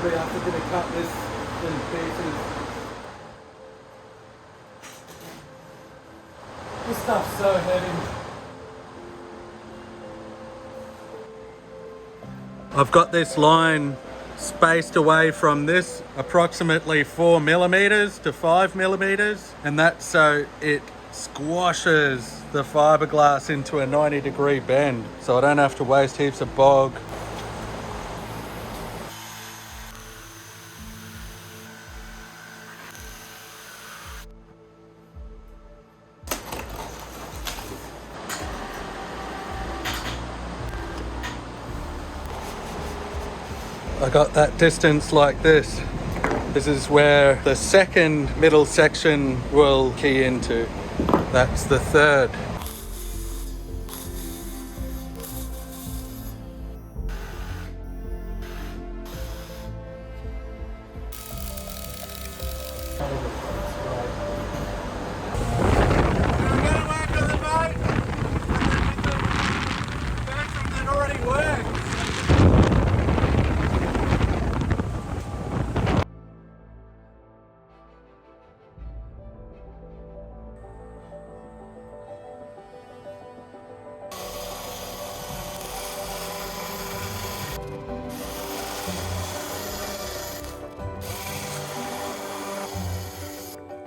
probably after going to cut this in pieces. This stuff's so heavy. I've got this line spaced away from this approximately 4 millimeters to 5 millimeters, and that's so it squashes the fiberglass into a 90-degree bend, so I don't have to waste heaps of bog. I got that distance like this. This is where the second middle section will key into. That's the third.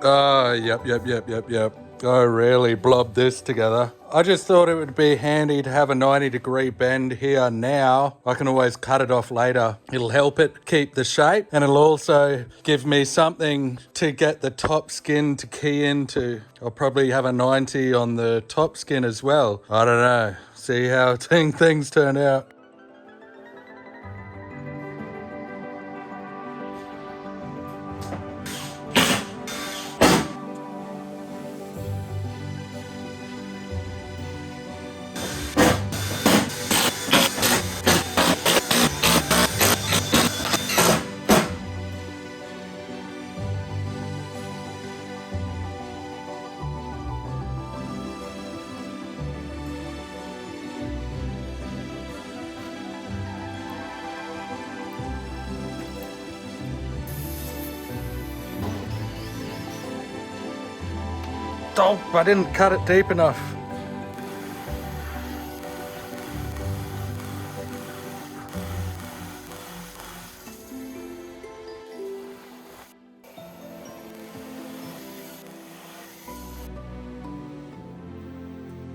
Oh, yep. I really blobbed this together. I just thought it would be handy to have a 90-degree bend here now. I can always cut it off later. It'll help it keep the shape, and it'll also give me something to get the top skin to key into. I'll probably have a 90 on the top skin as well. I don't know. See how things turn out. Oh, I didn't cut it deep enough.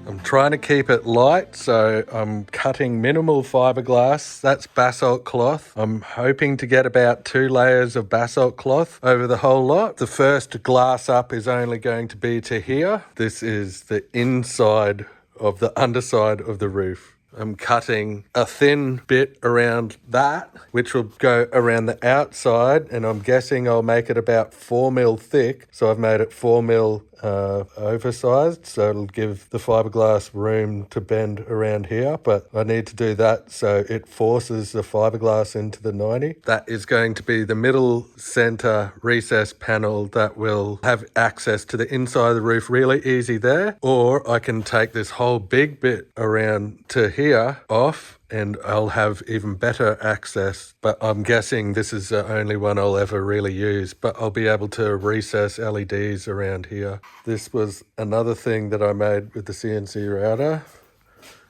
I'm trying to keep it light, so I'm cutting minimal fiberglass. That's basalt cloth. I'm hoping to get about 2 layers of basalt cloth over the whole lot. The first glass up is only going to be to here. This is the inside of the underside of the roof. I'm cutting a thin bit around that, which will go around the outside, and I'm guessing I'll make it about 4 mil thick. So I've made it 4 mil oversized, so it'll give the fiberglass room to bend around here, but I need to do that so it forces the fiberglass into the 90. That is going to be the middle center recess panel that will have access to the inside of the roof really easy there, or I can take this whole big bit around to here off and I'll have even better access, but I'm guessing this is the only one I'll ever really use, but I'll be able to recess LEDs around here. This was another thing that I made with the CNC router.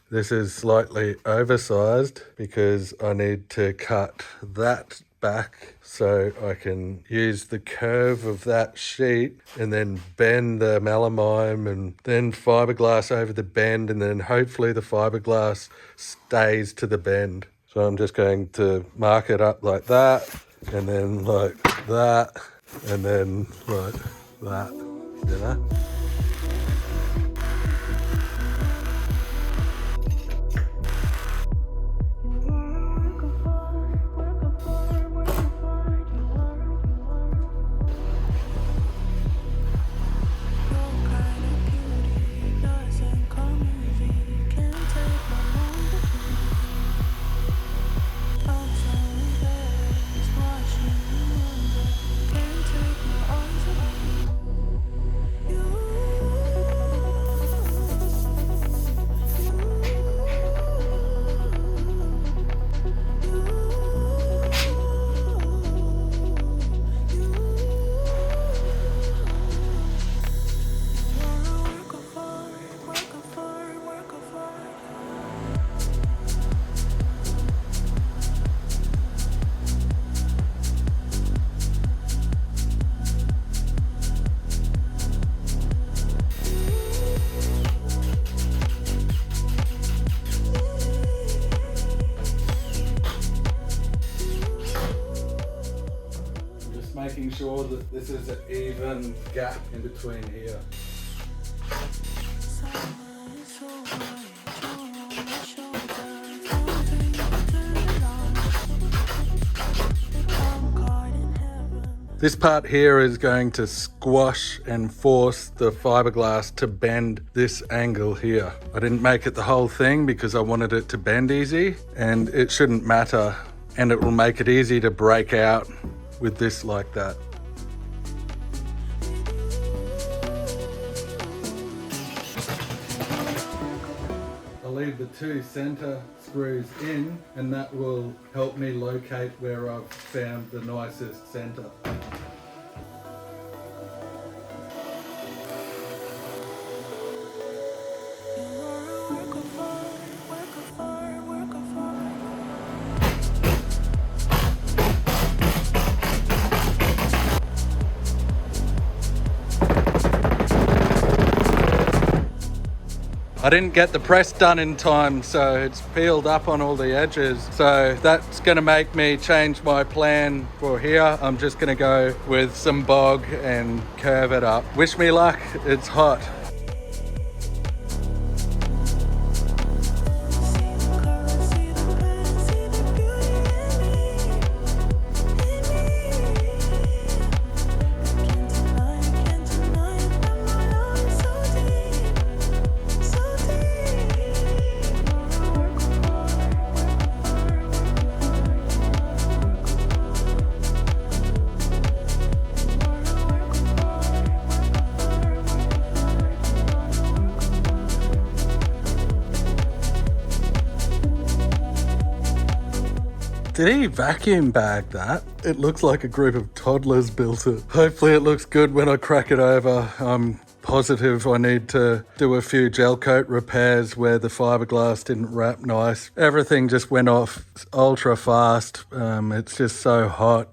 This is slightly oversized because I need to cut that back so I can use the curve of that sheet and then bend the melamine and then fiberglass over the bend, and then hopefully the fiberglass stays to the bend. So I'm just going to mark it up like that, and then like that, and then like that, you know? sure that this is an even gap in between here. This part here is going to squash and force the fiberglass to bend this angle here. I didn't make it the whole thing because I wanted it to bend easy, and it shouldn't matter, and it will make it easy to break out with this like that. I'll leave the 2 center screws in, and that will help me locate where I've found the nicest center. I didn't get the press done in time, so it's peeled up on all the edges. So that's gonna make me change my plan for here. I'm just gonna go with some bog and curve it up. Wish me luck, it's hot. Did he vacuum bag that? It looks like a group of toddlers built it. Hopefully it looks good when I crack it over. I'm positive I need to do a few gel coat repairs where the fiberglass didn't wrap nice. Everything just went off ultra fast. It's just so hot.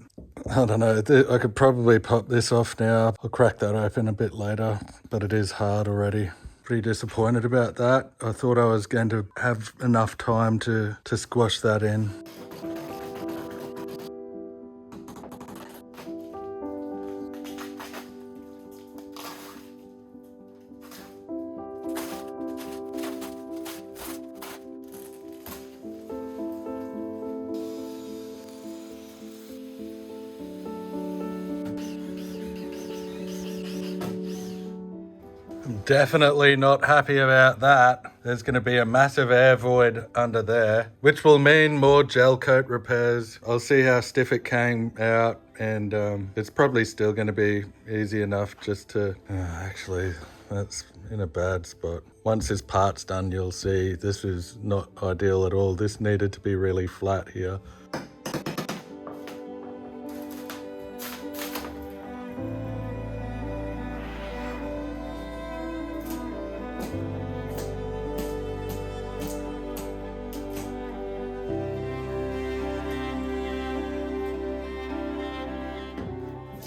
I don't know, I could probably pop this off now. I'll crack that open a bit later, but it is hard already. Pretty disappointed about that. I thought I was going to have enough time to squash that in. I'm definitely not happy about that. There's going to be a massive air void under there, which will mean more gel coat repairs. I'll see how stiff it came out, and it's probably still going to be easy enough just to... actually, that's in a bad spot. Once this part's done, you'll see this is not ideal at all. This needed to be really flat here.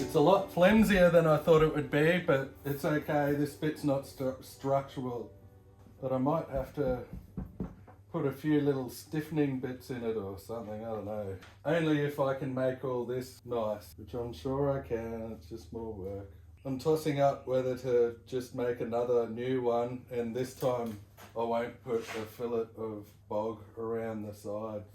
It's a lot flimsier than I thought it would be, but it's okay. This bit's not structural, but I might have to put a few little stiffening bits in it or something, I don't know. Only if I can make all this nice, which I'm sure I can. It's just more work. I'm tossing up whether to just make another new one, and this time I won't put a fillet of bog around the sides.